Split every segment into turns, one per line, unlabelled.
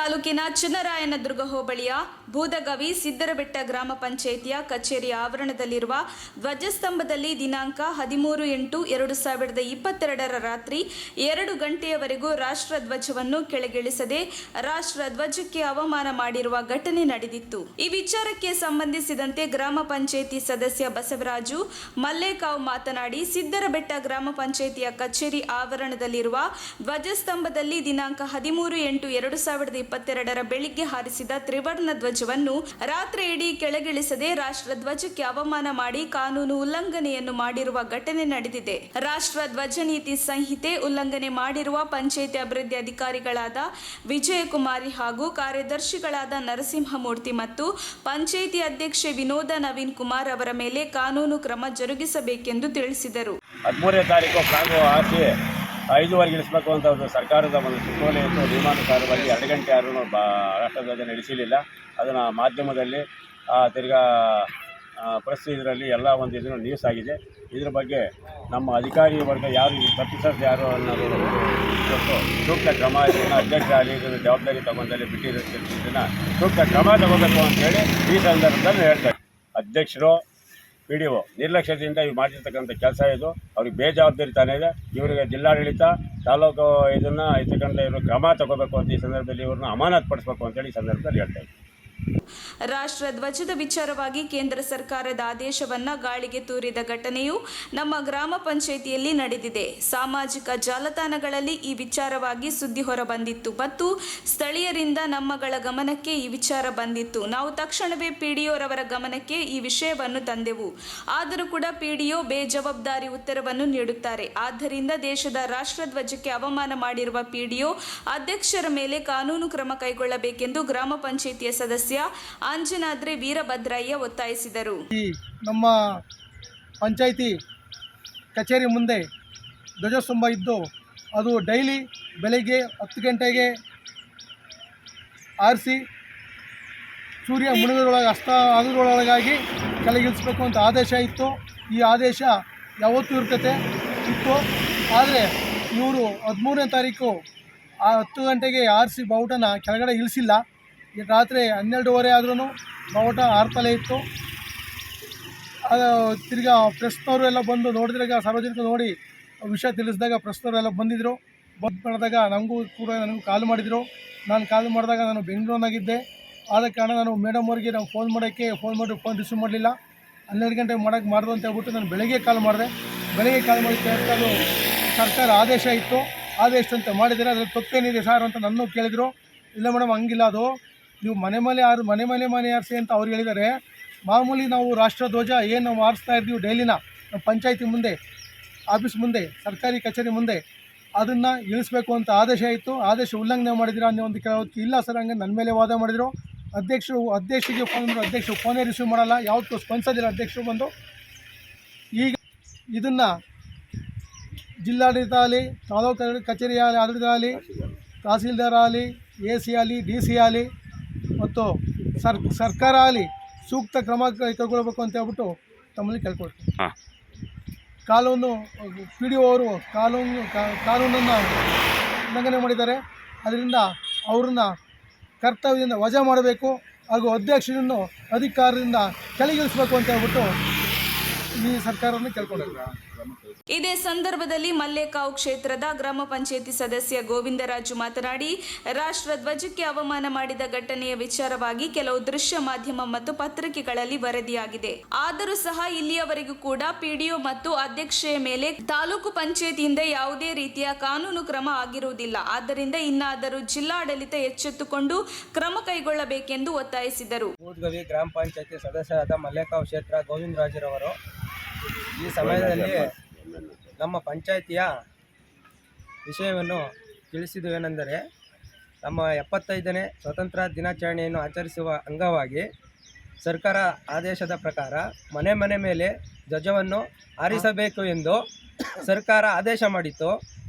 ತಾಲೂಕಿನ ಚನ್ನರಾಯನದುರ್ಗ ಹೋಬಳಿಯ ಬೂದಗವಿ ಸಿದ್ದರಬೆಟ್ಟ ಗ್ರಾಮ ಪಂಚಾಯಿತಿಯ ಕಚೇರಿ ಆವರಣದಲ್ಲಿರುವ ಧ್ವಜಸ್ತಂಭದಲ್ಲಿ ದಿನಾಂಕ 13/8/2022 ರಾತ್ರಿ 2 ಗಂಟೆಯವರೆಗೂ ರಾಷ್ಟ್ರಧ್ವಜವನ್ನು ಕೆಳಗಿಳಿಸದೆ ರಾಷ್ಟ್ರಧ್ವಜಕ್ಕೆ ಅವಮಾನ ಮಾಡಿರುವ ಘಟನೆ ನಡೆದಿತ್ತು. ಈ ವಿಚಾರಕ್ಕೆ ಸಂಬಂಧಿಸಿದಂತೆ ಗ್ರಾಮ ಪಂಚಾಯಿತಿ ಸದಸ್ಯ ಬಸವರಾಜು ಮಲ್ಲೇಕಾವ್ ಮಾತನಾಡಿ, ಸಿದ್ದರಬೆಟ್ಟ ಗ್ರಾಮ ಪಂಚಾಯಿತಿಯ ಕಚೇರಿ ಆವರಣದಲ್ಲಿರುವ ಧ್ವಜಸ್ತಂಭದಲ್ಲಿ ದಿನಾಂಕ 13/8/2022 ಬೆಳಿಗ್ಗೆ ಹಾರಿಸಿದ ತ್ರಿವರ್ಣ ಧ್ವಜವನ್ನು ರಾತ್ರಿ ಇಡೀ ಕೆಳಗಿಳಿಸದೆ ರಾಷ್ಟ್ರಧ್ವಜಕ್ಕೆ ಅವಮಾನ ಮಾಡಿ ಕಾನೂನು ಉಲ್ಲಂಘನೆಯನ್ನು ಮಾಡಿರುವ ಘಟನೆ ನಡೆದಿದೆ. ರಾಷ್ಟ್ರಧ್ವಜ ನೀತಿ ಸಂಹಿತೆ ಉಲ್ಲಂಘನೆ ಮಾಡಿರುವ ಪಂಚಾಯಿತಿ ಅಭಿವೃದ್ಧಿ ಅಧಿಕಾರಿಗಳಾದ ವಿಜಯಕುಮಾರಿ ಹಾಗೂ ಕಾರ್ಯದರ್ಶಿಗಳಾದ ನರಸಿಂಹಮೂರ್ತಿ ಮತ್ತು ಪಂಚಾಯಿತಿ ಅಧ್ಯಕ್ಷೆ ವಿನೋದ ನವೀನ್ ಕುಮಾರ್ ಅವರ ಮೇಲೆ ಕಾನೂನು ಕ್ರಮ ಜರುಗಿಸಬೇಕೆಂದು ತಿಳಿಸಿದರು.
13ನೇ ತಾರೀಕು ಫ್ಲಾಗು ಹಾಕಿ 5ವರೆಗೆ ಇಳಿಸಬೇಕು ಅಂತ ಒಂದು ಸರ್ಕಾರದ ಒಂದು ಸುತ್ತೋಲೆ ಇತ್ತು. ನಿಯಮಾನುಸಾರವಾಗಿ 2 ಗಂಟೆ ಯಾರೂ ರಾಷ್ಟ್ರಧ್ವಜ ನಡೆಸಲಿಲ್ಲ. ಅದನ್ನು ಮಾಧ್ಯಮದಲ್ಲಿ ತಿರ್ಗಾ ಪ್ರೆಸ್ ಇದರಲ್ಲಿ ಎಲ್ಲ ಒಂದು ಇದನ್ನು ನ್ಯೂಸ್ ಆಗಿದೆ. ಇದ್ರ ಬಗ್ಗೆ ನಮ್ಮ ಅಧಿಕಾರಿ ವರ್ಗ ಯಾರು ತಪ್ಪಿಸೋದು ಯಾರು ಅನ್ನೋದು ಸೂಕ್ತ ಕ್ರಮ ಇದನ್ನು ಅಧ್ಯಕ್ಷ ಆಗಲಿ ಇದನ್ನು ಜವಾಬ್ದಾರಿ ತಗೊಂಡಲ್ಲಿ ಬಿಟ್ಟಿರೋದನ್ನು ಸೂಕ್ತ ಕ್ರಮ ತಗೋಬೇಕು ಅಂತೇಳಿ ಈ ಸಂದರ್ಭದಲ್ಲಿ ಹೇಳ್ತಾರೆ. ಅಧ್ಯಕ್ಷರು PDO ನಿರ್ಲಕ್ಷ್ಯದಿಂದ ಇವು ಮಾಡ್ತಿರ್ತಕ್ಕಂಥ ಕೆಲಸ ಇದು. ಅವ್ರಿಗೆ ಬೇಜವಾಬ್ದಾರಿತನ ಇದೆ. ಇವರಿಗೆ ಜಿಲ್ಲಾಡಳಿತ ತಾಲೂಕು ಇದನ್ನು ಇರ್ತಕ್ಕಂಥ ಇವರು ಕ್ರಮ ತಗೋಬೇಕು ಅಂತ ಈ ಸಂದರ್ಭದಲ್ಲಿ ಇವ್ರನ್ನ ಅಮಾನತು ಪಡಿಸಬೇಕು ಅಂತೇಳಿ ಈ ಸಂದರ್ಭದಲ್ಲಿ ಹೇಳ್ತಾ ಇದ್ದೀವಿ.
ರಾಷ್ಟ್ರಧ್ವಜದ ವಿಚಾರವಾಗಿ ಕೇಂದ್ರ ಸರ್ಕಾರದ ಆದೇಶವನ್ನ ಗಾಳಿಗೆ ತೂರಿದ ಘಟನೆಯು ನಮ್ಮ ಗ್ರಾಮ ಪಂಚಾಯಿತಿಯಲ್ಲಿ ನಡೆದಿದೆ. ಸಾಮಾಜಿಕ ಜಾಲತಾಣಗಳಲ್ಲಿ ಈ ವಿಚಾರವಾಗಿ ಸುದ್ದಿ ಹೊರಬಂದಿತ್ತು ಮತ್ತು ಸ್ಥಳೀಯರಿಂದ ನಮ್ಮಗಳ ಗಮನಕ್ಕೆ ಈ ವಿಚಾರ ಬಂದಿತ್ತು. ನಾವು ತಕ್ಷಣವೇ PDO ರವರ ಗಮನಕ್ಕೆ ಈ ವಿಷಯವನ್ನು ತಂದೆವು. ಆದರೂ ಕೂಡ PDO ಬೇಜವಾಬ್ದಾರಿ ಉತ್ತರವನ್ನು ನೀಡುತ್ತಾರೆ. ಆದ್ದರಿಂದ ದೇಶದ ರಾಷ್ಟ್ರಧ್ವಜಕ್ಕೆ ಅವಮಾನ ಮಾಡಿರುವ PDO ಅಧ್ಯಕ್ಷರ ಮೇಲೆ ಕಾನೂನು ಕ್ರಮ ಕೈಗೊಳ್ಳಬೇಕೆಂದು ಗ್ರಾಮ ಪಂಚಾಯಿತಿಯ ಸದಸ್ಯ ಅಂಜನಾದ್ರಿ ವೀರಭದ್ರಯ್ಯ ಒತ್ತಾಯಿಸಿದರು.
ನಮ್ಮ ಪಂಚಾಯಿತಿ ಕಚೇರಿ ಮುಂದೆ ಧ್ವಜಸ್ತಂಭ ಇದ್ದು ಅದು ಡೈಲಿ ಬೆಳಗ್ಗೆ 10 ಗಂಟೆಗೆ ಆರಿಸಿ ಸೂರ್ಯ ಮುಳುಗೋದ್ರೊಳಗೆ ಅಸ್ತ ಆಗೋದ್ರೊಳಗಾಗಿ ಕೆಳಗಿಳಿಸ್ಬೇಕು ಅಂತ ಆದೇಶ ಇತ್ತು. ಈ ಆದೇಶ ಯಾವತ್ತೂ ಇತ್ತು. ಆದರೆ ಇವರು 13ನೇ ತಾರೀಕು 10 ಗಂಟೆಗೆ ಆರಿಸಿ ಬಾವುಟನ ಕೆಳಗಡೆ ಇಳಿಸಿಲ್ಲ. ರಾತ್ರಿ 12:15 ಆದ್ರೂ ಬಾವುಟ ಆರ್ತಲೇ ಇತ್ತು. ತಿರ್ಗಾ ಪ್ರೆಸ್ನವರು ಎಲ್ಲ ಬಂದು ನೋಡಿದಾಗ ಸಾರ್ವಜನಿಕರು ನೋಡಿ ವಿಷಯ ತಿಳಿಸಿದಾಗ ಪ್ರೆಸ್ನವರೆಲ್ಲ ಬಂದಿದ್ದರು. ಮಾಡಿದಾಗ ನನಗೂ ಕಾಲ್ ಮಾಡಿದರು. ನಾನು ಕಾಲ್ ಮಾಡಿದಾಗ ನಾನು ಬೆಂಗಳೂರಿನಾಗಿದ್ದೆ. ಆದ ಕಾರಣ ನಾನು ಮೇಡಮ್ ಅವ್ರಿಗೆ ನಾವು ಫೋನ್ ಫೋನ್ ರಿಸೀವ್ ಮಾಡಲಿಲ್ಲ. 12 ಗಂಟೆ ಮಾಡಿದ್ರು ಅಂತ ಹೇಳ್ಬಿಟ್ಟು ನಾನು ಬೆಳಗ್ಗೆ ಕಾಲ್ ಮಾಡಿದೆ. ಅದು ಸರ್ಕಾರ ಆದೇಶ ಇತ್ತು, ಆದೇಶದಂತೆ ಮಾಡಿದರೆ ಅದ್ರಲ್ಲಿ ತಪ್ಪೇನಿದೆ ಸರ್ ಅಂತ ನನ್ನ ಕೇಳಿದರು. ಇಲ್ಲ ಮೇಡಮ್ ಹಂಗಿಲ್ಲ, ಅದು ನೀವು ಮನೆ ಮೇಲೆ ಆರಿಸಿ ಅಂತ ಅವ್ರು ಹೇಳಿದ್ದಾರೆ. ಮಾಮೂಲಿ ನಾವು ರಾಷ್ಟ್ರಧ್ವಜ ಏನು ನಾವು ಆರಿಸ್ತಾ ಇದ್ದೀವಿ ಡೈಲಿನ ನಮ್ಮ ಪಂಚಾಯಿತಿ ಮುಂದೆ, ಆಫೀಸ್ ಮುಂದೆ, ಸರ್ಕಾರಿ ಕಚೇರಿ ಮುಂದೆ ಅದನ್ನು ಇಳಿಸ್ಬೇಕು ಅಂತ ಆದೇಶ ಇತ್ತು. ಆದೇಶ ಉಲ್ಲಂಘನೆ ಮಾಡಿದಿರಾ ಅನ್ನೋ ಒಂದು ಕೇಳೋದಕ್ಕೆ ಇಲ್ಲ ಸರ್ ಹಂಗೆ ನನ್ನ ಮೇಲೆ ವಾದ ಮಾಡಿದರು. ಅಧ್ಯಕ್ಷರಿಗೆ ಫೋನ್ ಮಾಡಿದ್ರು. ಅಧ್ಯಕ್ಷರು ಫೋನೇ ರಿಸೀವ್ ಮಾಡಲ್ಲ, ಯಾವತ್ತೂ ಸ್ಪಂದಿಸೋದಿಲ್ಲ ಅಧ್ಯಕ್ಷರು ಬಂದು. ಈಗ ಇದನ್ನು ಜಿಲ್ಲಾಡಳಿತ ಆಗಲಿ, ತಾಲೂಕು ಕಚೇರಿ ಆಡಳಿತ ಆಗಲಿ, ತಹಸೀಲ್ದಾರ್ ಆಗಲಿ, AC ಆಗಲಿ, DC ಆಗಲಿ ಮತ್ತು ಸರ್ಕಾರ ಆಗಲಿ ಸೂಕ್ತ ಕ್ರಮ ಕೈಗೊಳ್ಳಬೇಕು ಅಂತ ಹೇಳ್ಬಿಟ್ಟು ತಮ್ಮಲ್ಲಿ ಕೇಳ್ಕೊಳ್ತೀವಿ. ಕಾನೂನು PDO ಅವರು ಕಾನೂನನ್ನು ಉಲ್ಲಂಘನೆ ಮಾಡಿದ್ದಾರೆ. ಅದರಿಂದ ಅವ್ರನ್ನ ಕರ್ತವ್ಯದಿಂದ ವಜಾ ಮಾಡಬೇಕು ಹಾಗೂ ಅಧ್ಯಕ್ಷರನ್ನು ಅಧಿಕಾರದಿಂದ ಕೆಳಗಿಳಿಸಬೇಕು ಅಂತ ಹೇಳ್ಬಿಟ್ಟು ಈ ಸರ್ಕಾರವನ್ನು ಕೇಳ್ಕೊಂಡಿದ್ದಾರೆ.
ಇದೇ ಸಂದರ್ಭದಲ್ಲಿ ಮಲ್ಲೇಕಾವ್ ಕ್ಷೇತ್ರದ ಗ್ರಾಮ ಪಂಚಾಯಿತಿ ಸದಸ್ಯ ಗೋವಿಂದರಾಜು ಮಾತನಾಡಿ, ರಾಷ್ಟ್ರಧ್ವಜಕ್ಕೆ ಅವಮಾನ ಮಾಡಿದ ಘಟನೆಯ ವಿಚಾರವಾಗಿ ಕೆಲವು ದೃಶ್ಯ ಮಾಧ್ಯಮ ಮತ್ತು ಪತ್ರಿಕೆಗಳಲ್ಲಿ ವರದಿಯಾಗಿದೆ. ಆದರೂ ಸಹ ಇಲ್ಲಿಯವರೆಗೂ ಕೂಡ PDO ಮತ್ತು ಅಧ್ಯಕ್ಷೆಯ ಮೇಲೆ ತಾಲೂಕು ಪಂಚಾಯಿತಿಯಿಂದ ಯಾವುದೇ ರೀತಿಯ ಕಾನೂನು ಕ್ರಮ ಆಗಿರುವುದಿಲ್ಲ. ಆದ್ದರಿಂದ ಇನ್ನಾದರೂ ಜಿಲ್ಲಾಡಳಿತ ಎಚ್ಚೆತ್ತುಕೊಂಡು ಕ್ರಮ ಕೈಗೊಳ್ಳಬೇಕೆಂದು ಒತ್ತಾಯಿಸಿದರು.
ಬೂದಗವಿ ಗ್ರಾಮ ಪಂಚಾಯಿತಿ ಸದಸ್ಯರಾದ ಮಲ್ಲೇಕಾವ್ ಕ್ಷೇತ್ರ ಗೋವಿಂದರಾಜರವರು ಈ ಸಮಯದಲ್ಲಿ ನಮ್ಮ ಪಂಚಾಯಿತಿಯ ವಿಷಯವನ್ನು ತಿಳಿಸಿದುವೇನೆಂದರೆ, ನಮ್ಮ 75ನೇ ಸ್ವತಂತ್ರ ದಿನಾಚರಣೆಯನ್ನು ಆಚರಿಸುವ ಅಂಗವಾಗಿ ಸರ್ಕಾರ ಆದೇಶದ ಪ್ರಕಾರ ಮನೆ ಮೇಲೆ ಧ್ವಜವನ್ನು ಹಾರಿಸಬೇಕು ಎಂದು ಸರ್ಕಾರ ಆದೇಶ ಮಾಡಿತ್ತು.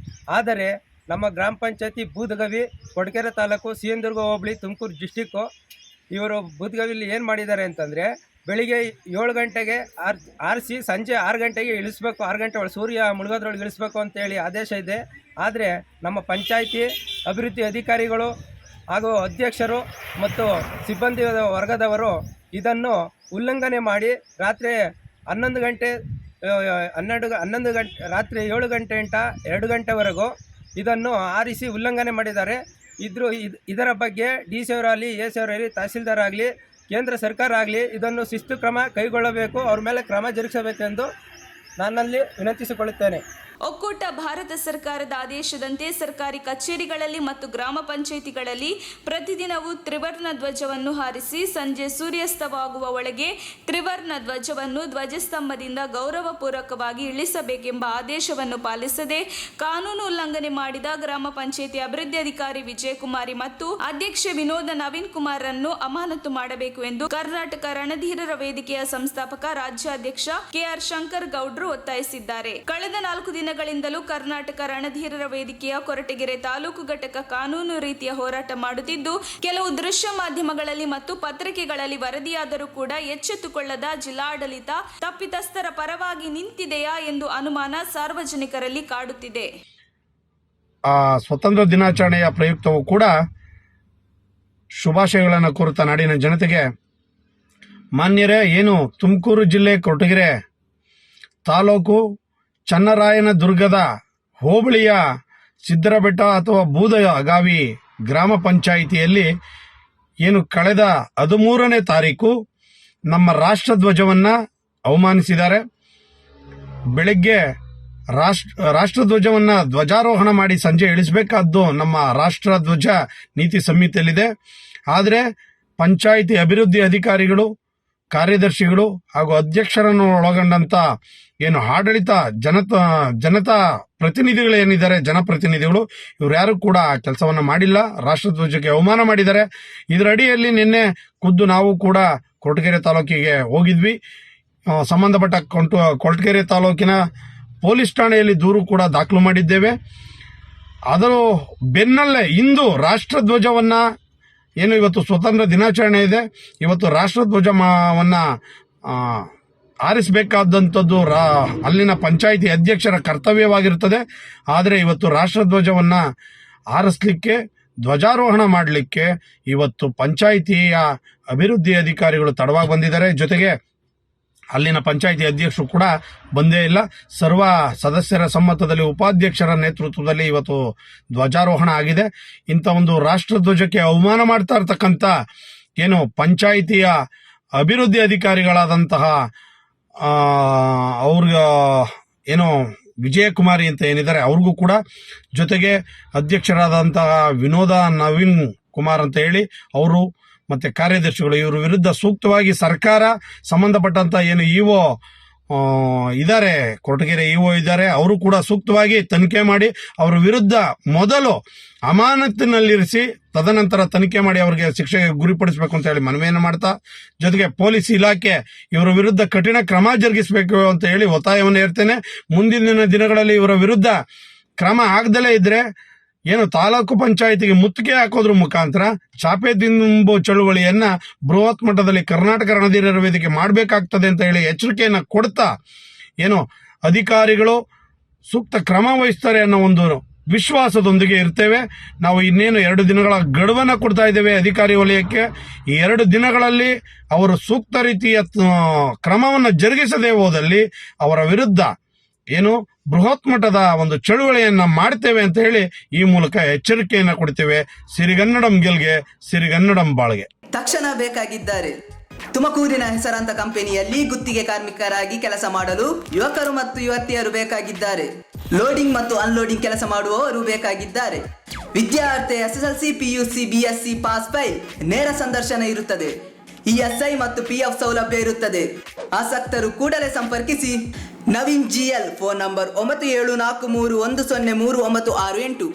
ಆದರೆ ನಮ್ಮ ಗ್ರಾಮ ಪಂಚಾಯಿತಿ ಬೂದಗವಿ, ಕೊಡಗೆರೆ ತಾಲೂಕು, ಸಿಎಂದುರ್ಗ ಹೋಬಳಿ, ತುಮಕೂರು ಡಿಸ್ಟಿಕ್ಕು ಇವರು ಬೂದಗವಿಲಿ ಏನು ಮಾಡಿದ್ದಾರೆ ಅಂತಂದರೆ, ಬೆಳಿಗ್ಗೆ 7 ಗಂಟೆಗೆ ಆರಿಸಿ ಸಂಜೆ 6 ಗಂಟೆಗೆ ಇಳಿಸ್ಬೇಕು, 6 ಗಂಟೆ ಒಳಗೆ ಸೂರ್ಯ ಮುಳುಗೋದ್ರೊಳಗೆ ಇಳಿಸ್ಬೇಕು ಅಂತೇಳಿ ಆದೇಶ ಇದೆ. ಆದರೆ ನಮ್ಮ ಪಂಚಾಯಿತಿ ಅಭಿವೃದ್ಧಿ ಅಧಿಕಾರಿಗಳು ಹಾಗೂ ಅಧ್ಯಕ್ಷರು ಮತ್ತು ಸಿಬ್ಬಂದಿ ವರ್ಗದವರು ಇದನ್ನು ಉಲ್ಲಂಘನೆ ಮಾಡಿ ರಾತ್ರಿ 11 ಗಂಟೆ ರಾತ್ರಿ 7 ಗಂಟೆಯಿಂದ 2 ಗಂಟೆವರೆಗೂ ಇದನ್ನು ಆರಿಸಿ ಉಲ್ಲಂಘನೆ ಮಾಡಿದ್ದಾರೆ. ಇದರ ಬಗ್ಗೆ ಡಿ ಸಿ ಅವರಾಗಲಿ, ಎ ಸಿ ಅವರಾಗಲಿ, ತಹಸೀಲ್ದಾರ್ ಆಗಲಿ, ಕೇಂದ್ರ ಸರ್ಕಾರ ಆಗಲಿ ಇದನ್ನು ಶಿಸ್ತು ಕ್ರಮ ಕೈಗೊಳ್ಳಬೇಕು, ಅವ್ರ ಮೇಲೆ ಕ್ರಮ ಜರುಗಿಸಬೇಕೆಂದು ನಾನಲ್ಲಿ ವಿನಂತಿಸಿಕೊಳ್ಳುತ್ತೇನೆ.
ಒಕ್ಕೂಟ ಭಾರತ ಸರ್ಕಾರದ ಆದೇಶದಂತೆ ಸರ್ಕಾರಿ ಕಚೇರಿಗಳಲ್ಲಿ ಮತ್ತು ಗ್ರಾಮ ಪಂಚಾಯಿತಿಗಳಲ್ಲಿ ಪ್ರತಿದಿನವೂ ತ್ರಿವರ್ಣ ಧ್ವಜವನ್ನು ಹಾರಿಸಿ ಸಂಜೆ ಸೂರ್ಯಾಸ್ತವಾಗುವ ಒಳಗೆ ತ್ರಿವರ್ಣ ಧ್ವಜವನ್ನು ಧ್ವಜಸ್ತಂಭದಿಂದ ಗೌರವಪೂರ್ವಕವಾಗಿ ಇಳಿಸಬೇಕೆಂಬ ಆದೇಶವನ್ನು ಪಾಲಿಸದೆ ಕಾನೂನು ಉಲ್ಲಂಘನೆ ಮಾಡಿದ ಗ್ರಾಮ ಪಂಚಾಯಿತಿ ಅಭಿವೃದ್ಧಿ ಅಧಿಕಾರಿ ವಿಜಯಕುಮಾರಿ ಮತ್ತು ಅಧ್ಯಕ್ಷೆ ವಿನೋದ ನವೀನ್ ಕುಮಾರ್ರನ್ನು ಅಮಾನತು ಮಾಡಬೇಕು ಎಂದು ಕರ್ನಾಟಕ ರಣಧೀರರ ವೇದಿಕೆಯ ಸಂಸ್ಥಾಪಕ ರಾಜ್ಯಾಧ್ಯಕ್ಷ ಕೆಆರ್ ಶಂಕರ್ ಗೌಡ್ರು ಒತ್ತಾಯಿಸಿದ್ದಾರೆ. ಕಳೆದ 4 ದಿನಗಳಿಂದಲೂ ಕರ್ನಾಟಕ ರಣಧೀರರ ವೇದಿಕೆಯ ಕೊರಟಗೆರೆ ತಾಲೂಕು ಘಟಕ ಕಾನೂನು ರೀತಿಯ ಹೋರಾಟ ಮಾಡುತ್ತಿದ್ದು, ಕೆಲವು ದೃಶ್ಯ ಮಾಧ್ಯಮಗಳಲ್ಲಿ ಮತ್ತು ಪತ್ರಿಕೆಗಳಲ್ಲಿ ವರದಿಯಾದರೂ ಕೂಡ ಎಚ್ಚೆತ್ತುಕೊಳ್ಳದ ಜಿಲ್ಲಾಡಳಿತ ತಪ್ಪಿತಸ್ಥರ ಪರವಾಗಿ ನಿಂತಿದೆಯಾ ಎಂದು ಅನುಮಾನ ಸಾರ್ವಜನಿಕರಲ್ಲಿ ಕಾಡುತ್ತಿದೆ.
ಸ್ವತಂತ್ರ ದಿನಾಚರಣೆಯ ಪ್ರಯುಕ್ತವೂ ಕೂಡ ಶುಭಾಶಯಗಳನ್ನು ಕೋರುತ್ತಾ ನಾಡಿನ ಜನತೆಗೆ, ಮಾನ್ಯರೇ, ಏನು ತುಮಕೂರು ಜಿಲ್ಲೆ ಕೊರಟಗೆರೆ ತಾಲೂಕು ಚನ್ನರಾಯನದುರ್ಗದ ಹೋಬಳಿಯ ಸಿದ್ದರಬೆಟ್ಟ ಅಥವಾ ಬೂದಗಾವಿ ಗ್ರಾಮ ಪಂಚಾಯಿತಿಯಲ್ಲಿ ಏನು ಕಳೆದ 13ನೇ ತಾರೀಕು ನಮ್ಮ ರಾಷ್ಟ್ರಧ್ವಜವನ್ನು ಅವಮಾನಿಸಿದ್ದಾರೆ. ಬೆಳಗ್ಗೆ ರಾಷ್ಟ್ರಧ್ವಜವನ್ನು ಧ್ವಜಾರೋಹಣ ಮಾಡಿ ಸಂಜೆ ಇಳಿಸಬೇಕಾದ್ದು ನಮ್ಮ ರಾಷ್ಟ್ರಧ್ವಜ ನೀತಿ ಸಂಹಿತೆಯಲ್ಲಿದೆ. ಆದರೆ ಪಂಚಾಯಿತಿ ಅಭಿವೃದ್ಧಿ ಅಧಿಕಾರಿಗಳು, ಕಾರ್ಯದರ್ಶಿಗಳು ಹಾಗೂ ಅಧ್ಯಕ್ಷರನ್ನು ಒಳಗೊಂಡಂತ ಏನು ಆಡಳಿತ ಜನತಾ ಪ್ರತಿನಿಧಿಗಳೇನಿದ್ದಾರೆ, ಜನಪ್ರತಿನಿಧಿಗಳು, ಇವ್ರು ಯಾರು ಕೂಡ ಕೆಲಸವನ್ನ ಮಾಡಿಲ್ಲ. ರಾಷ್ಟ್ರಧ್ವಜಕ್ಕೆ ಅವಮಾನ ಮಾಡಿದ್ದಾರೆ. ಇದರ ಅಡಿಯಲ್ಲಿ ನಿನ್ನೆ ಖುದ್ದು ನಾವು ಕೂಡ ಕೊರಟಗೆರೆ ತಾಲೂಕಿಗೆ ಹೋಗಿದ್ವಿ. ಸಂಬಂಧಪಟ್ಟ ಕೊರಟಗೆರೆ ತಾಲೂಕಿನ ಪೊಲೀಸ್ ಠಾಣೆಯಲ್ಲಿ ದೂರು ಕೂಡ ದಾಖಲು ಮಾಡಿದ್ದೇವೆ. ಅದರ ಬೆನ್ನಲ್ಲೇ ಇಂದು ರಾಷ್ಟ್ರಧ್ವಜವನ್ನ ಏನು ಇವತ್ತು ಸ್ವತಂತ್ರ ದಿನಾಚರಣೆ ಇದೆ, ಇವತ್ತು ರಾಷ್ಟ್ರಧ್ವಜವನ್ನ ಆರಿಸಬೇಕಾದಂಥದ್ದು ಅಲ್ಲಿನ ಪಂಚಾಯಿತಿ ಅಧ್ಯಕ್ಷರ ಕರ್ತವ್ಯವಾಗಿರುತ್ತದೆ. ಆದರೆ ಇವತ್ತು ರಾಷ್ಟ್ರಧ್ವಜವನ್ನ ಆರಿಸಲಿಕ್ಕೆ, ಧ್ವಜಾರೋಹಣ ಮಾಡಲಿಕ್ಕೆ ಇವತ್ತು ಪಂಚಾಯಿತಿಯ ಅಭಿವೃದ್ಧಿ ಅಧಿಕಾರಿಗಳು ತಡವಾಗಿ ಬಂದಿದ್ದಾರೆ. ಜೊತೆಗೆ ಅಲ್ಲಿನ ಪಂಚಾಯಿತಿ ಅಧ್ಯಕ್ಷರು ಕೂಡ ಬಂದೇ ಇಲ್ಲ. ಸರ್ವ ಸದಸ್ಯರ ಸಮ್ಮತದಲ್ಲಿ ಉಪಾಧ್ಯಕ್ಷರ ನೇತೃತ್ವದಲ್ಲಿ ಇವತ್ತು ಧ್ವಜಾರೋಹಣ ಆಗಿದೆ. ಇಂಥ ಒಂದು ರಾಷ್ಟ್ರಧ್ವಜಕ್ಕೆ ಅವಮಾನ ಮಾಡ್ತಾ ಇರ್ತಕ್ಕಂಥ ಏನು ಪಂಚಾಯಿತಿಯ ಅಭಿವೃದ್ಧಿ ಅಧಿಕಾರಿಗಳಾದಂತಹ ಅವ್ರ ಏನು ವಿಜಯಕುಮಾರಿ ಅಂತ ಏನಿದ್ದಾರೆ ಅವ್ರಿಗೂ ಕೂಡ, ಜೊತೆಗೆ ಅಧ್ಯಕ್ಷರಾದಂತಹ ವಿನೋದ ನವೀನ್ ಕುಮಾರ್ ಅಂತ ಹೇಳಿ ಅವರು ಮತ್ತೆ ಕಾರ್ಯದರ್ಶಿಗಳು, ಇವರ ವಿರುದ್ಧ ಸೂಕ್ತವಾಗಿ ಸರ್ಕಾರ ಸಂಬಂಧಪಟ್ಟಂತ ಏನು ಇಒ ಇದ್ದಾರೆ, ಕೊರಟಗೆರೆ ಇಒ ಇದ್ದಾರೆ, ಅವರು ಕೂಡ ಸೂಕ್ತವಾಗಿ ತನಿಖೆ ಮಾಡಿ ಅವರ ವಿರುದ್ಧ ಮೊದಲು ಅಮಾನತಿನಲ್ಲಿರಿಸಿ ತದನಂತರ ತನಿಖೆ ಮಾಡಿ ಅವರಿಗೆ ಶಿಕ್ಷೆಗೆ ಗುರಿಪಡಿಸಬೇಕು ಅಂತ ಹೇಳಿ ಮನವಿಯನ್ನು ಮಾಡ್ತಾ, ಜೊತೆಗೆ ಪೊಲೀಸ್ ಇಲಾಖೆ ಇವರ ವಿರುದ್ಧ ಕಠಿಣ ಕ್ರಮ ಜರುಗಿಸಬೇಕು ಅಂತ ಹೇಳಿ ಒತ್ತಾಯವನ್ನು ಹೇರ್ತೇನೆ. ಮುಂದಿನ ದಿನಗಳಲ್ಲಿ ಇವರ ವಿರುದ್ಧ ಕ್ರಮ ಆಗದಲೇ ಇದ್ರೆ ಏನು ತಾಲೂಕು ಪಂಚಾಯಿತಿಗೆ ಮುತ್ತಿಗೆ ಹಾಕೋದ್ರ ಮುಖಾಂತರ ಚಾಪೆ ದಿಂಬು ಚಳುವಳಿಯನ್ನ ಬೃಹತ್ ಮಟ್ಟದಲ್ಲಿ ಕರ್ನಾಟಕ ರಣಧೀರರ ವೇದಿಕೆ ಮಾಡಬೇಕಾಗ್ತದೆ ಅಂತ ಹೇಳಿ ಎಚ್ಚರಿಕೆಯನ್ನ ಕೊಡ್ತಾ, ಏನು ಅಧಿಕಾರಿಗಳು ಸೂಕ್ತ ಕ್ರಮ ವಹಿಸ್ತಾರೆ ಅನ್ನೋ ಒಂದು ವಿಶ್ವಾಸದೊಂದಿಗೆ ಇರ್ತೇವೆ. ನಾವು ಇನ್ನೇನು 2 ದಿನಗಳ ಗಡುವನ್ನ ಕೊಡ್ತಾ ಇದ್ದೇವೆ ಅಧಿಕಾರಿ ವಲಯಕ್ಕೆ. ಈ 2 ದಿನಗಳಲ್ಲಿ ಅವರು ಸೂಕ್ತ ರೀತಿಯ ಕ್ರಮವನ್ನು ಜರುಗಿಸದೆ ಹೋದಲ್ಲಿ ಅವರ ವಿರುದ್ಧ ಏನು ಬೃಹತ್ ಮಟ್ಟದ ಒಂದು ಚಳುವಳಿಯನ್ನ ಮಾಡ್ತೇವೆ ಅಂತ ಹೇಳಿ ಈ ಮೂಲಕ ಎಚ್ಚರಿಕೆಯನ್ನ ಕೊಡ್ತೇವೆ. ಸಿರಿಗನ್ನಡಂ ಗೆಲ್ಗೆ, ಸಿರಿಗನ್ನಡಂ ಬಾಳ್ಗೆ.
ತಕ್ಷಣ ಬೇಕಾಗಿದ್ದಾರೆ. ತುಮಕೂರಿನ ಹೆಸರಾಂತ ಕಂಪನಿಯಲ್ಲಿ ಗುತ್ತಿಗೆ ಕಾರ್ಮಿಕರಾಗಿ ಕೆಲಸ ಮಾಡಲು ಯುವಕರು ಮತ್ತು ಯುವತಿಯರು ಬೇಕಾಗಿದ್ದಾರೆ. ಲೋಡಿಂಗ್ ಮತ್ತು ಅನ್ಲೋಡಿಂಗ್ ಕೆಲಸ ಮಾಡುವವರು ಬೇಕಾಗಿದ್ದಾರೆ. ವಿದ್ಯಾರ್ಥಿ SSLC, PUC, BSc pass file, ನೇರ ಸಂದರ್ಶನ ಇರುತ್ತದೆ. ESI ಮತ್ತು PF ಸೌಲಭ್ಯ ಇರುತ್ತದೆ. ಆಸಕ್ತರು ಕೂಡಲೇ ಸಂಪರ್ಕಿಸಿ. Naveen GL, phone number 9743103968.